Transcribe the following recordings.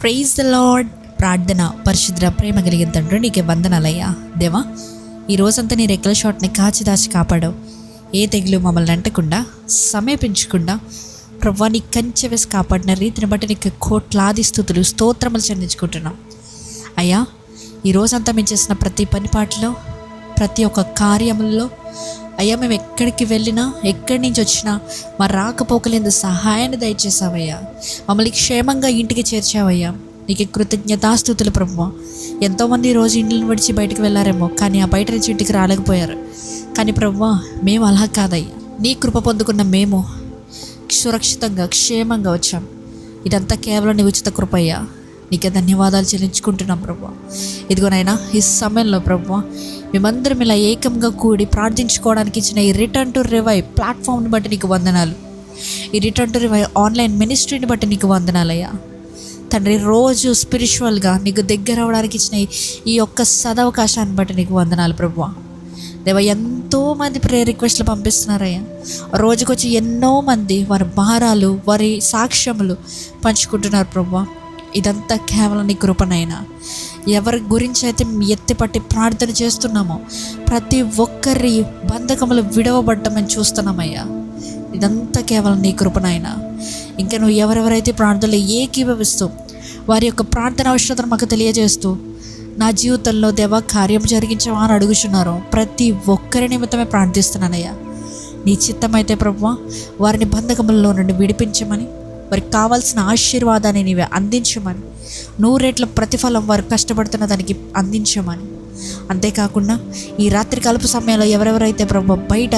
Praise the lord. ప్రార్థన. పరిశుద్ర ప్రేమ కలిగిన తండ్రి, నీకే వందనాలయ్యా. దేవా, ఈ రోజంతా నీ రెక్కల షాట్ని కాచి దాచి కాపాడావు. ఏ తెగులు మమ్మల్ని అంటకుండా సమీపించకుండా ప్రభా నీ కంచె వేసి కాపాడిన రీతిని బట్టి నీకు కోట్లాది స్తుతులు స్తోత్రములు చెల్లించుకుంటున్నాం అయ్యా. ఈ రోజంతా మేము చేసిన ప్రతి పనిపాట్లో, ప్రతి ఒక్క కార్యముల్లో అయ్యా, మేము ఎక్కడికి వెళ్ళినా, ఎక్కడి నుంచి వచ్చినా మా రాకపోకలేందు సహాయాన్ని దయచేసావయ్యా. మమ్మల్ని క్షేమంగా ఇంటికి చేర్చావయ్యా. నీకు కృతజ్ఞతాస్తుతులు ప్రభువా. ఎంతోమంది రోజు ఇండ్లను విడిచి బయటకు వెళ్ళారేమో, కానీ ఆ బయట నుంచి ఇంటికి రాలేకపోయారు. కానీ ప్రభువా, మేము అలా కాదయ్యా. నీ కృప పొందుకున్న మేము సురక్షితంగా క్షేమంగా వచ్చాం. ఇదంతా కేవలం నీ ఉచిత కృపయ్యా. నీకే ధన్యవాదాలు చెల్లించుకుంటున్నాం ప్రభువా. ఇదిగోనైనా ఈ సమయంలో ప్రభువా, మేమందరం ఇలా ఏకంగా కూడి ప్రార్థించుకోవడానికి ఇచ్చిన ఈ రిటర్న్ టు రివైవ్ ప్లాట్ఫామ్ని బట్టి నీకు వందనాలు. ఈ రిటర్న్ టు రివైవ్ ఆన్లైన్ మినిస్ట్రీని బట్టి నీకు వందనాలయ్యా తండ్రి. రోజు స్పిరిచువల్గా నీకు దగ్గర అవ్వడానికి ఇచ్చిన ఈ యొక్క సదవకాశాన్ని బట్టి నీకు వందనాలు ప్రభువా. దేవా, ఎంతోమంది ప్రేయర్ రిక్వెస్ట్లు పంపిస్తున్నారయ్యా. రోజుకొచ్చి ఎన్నో మంది వారి భారాలు, వారి సాక్ష్యములు పంచుకుంటున్నారు ప్రభువా. ఇదంతా కేవలం నీ కృపనైనా. ఎవరి గురించి అయితే ఎత్తిపట్టి ప్రార్థన చేస్తున్నామో ప్రతి ఒక్కరి బంధకములు విడవబడ్డమని చూస్తున్నామయ్యా. ఇదంతా కేవలం నీ కృపనైనా. ఇంకా నువ్వు ఎవరెవరైతే ప్రార్థనలో ఏకీభవిస్తూ వారి యొక్క ప్రార్థన అవసరతను మాకు తెలియజేస్తూ నా జీవితంలో దేవా కార్యం జరిగించవా అని అడుగుచున్నారో ప్రతి ఒక్కరి నిమిత్తమే ప్రార్థిస్తున్నానయ్యా. నీ చిత్తమైతే ప్రభువా, వారిని బంధకములలో నుండి విడిపించమని, వారికి కావాల్సిన ఆశీర్వాదాన్ని నీవే అందించమని, 100 రెట్ల ప్రతిఫలం వారు కష్టపడుతున్న దానికి అందించమని. అంతేకాకుండా ఈ రాత్రి కలుపు సమయంలో ఎవరెవరైతే ప్రభు బయట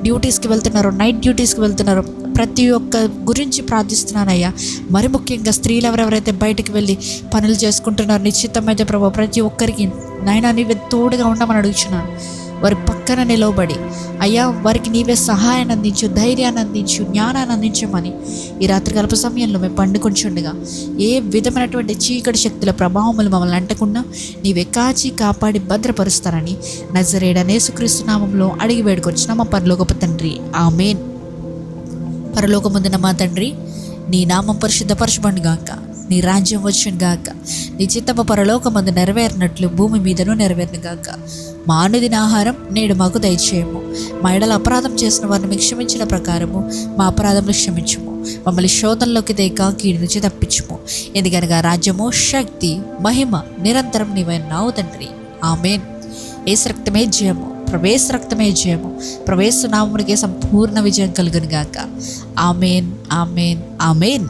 డ్యూటీస్కి వెళ్తున్నారో, నైట్ డ్యూటీస్కి వెళ్తున్నారో ప్రతి ఒక్క గురించి ప్రార్థిస్తున్నానయ్యా. మరి ముఖ్యంగా స్త్రీలు ఎవరెవరైతే బయటకు వెళ్ళి పనులు చేసుకుంటున్నారో నిశ్చితమైతే ప్రభు ప్రతి ఒక్కరికి నాయనా నీవే తోడుగా ఉండమని అడుగుచున్నాను. వారి పక్కన నిలవబడి అయ్యా వారికి నీవే సహాయాన్ని అందించు, ధైర్యాన్ని అందించు, జ్ఞానాన్ని అందించమని ఈ రాత్రి కల్ప సమయంలో మేము పండుకొంచుండగా ఏ విధమైనటువంటి చీకటి శక్తుల ప్రభావములు మమ్మల్ని అంటకుండా నీవే కాచి కాపాడి భద్రపరుస్తారని నజరేయుడైన యేసుక్రీస్తు నామములో అడిగి వేడుకొచ్చిన మా పరలోకపు తండ్రి, ఆమేన్. పరలోకమందున మా తండ్రి, నీ నామం పరిశుద్ధపరచబడును గాక, నీ రాజ్యం వచ్చును గాక, నీ చిత్తము పరలోకమందు నెరవేరినట్లు భూమి మీదను నెరవేరును గాక. మా అనుదిన ఆహారం నేడు మాకు దయచేయము. మా ఎడల అపరాధం చేసిన వారిని మీకు క్షమించిన ప్రకారము మా అపరాధములు క్షమించుము. మమ్మల్ని శోధనలోకి తేక కీడు నుంచి తప్పించుము. ఎందుకనగా రాజ్యము, శక్తి, మహిమ నిరంతరం నీవైనావు తండ్రి, ఆమేన్. యేసు రక్తమే జయము, ప్రవేశ రక్తమే జయము. ప్రవేశ నామమునికే సంపూర్ణ విజయం కలుగును గాక. ఆమేన్, ఆమేన్, ఆమేన్.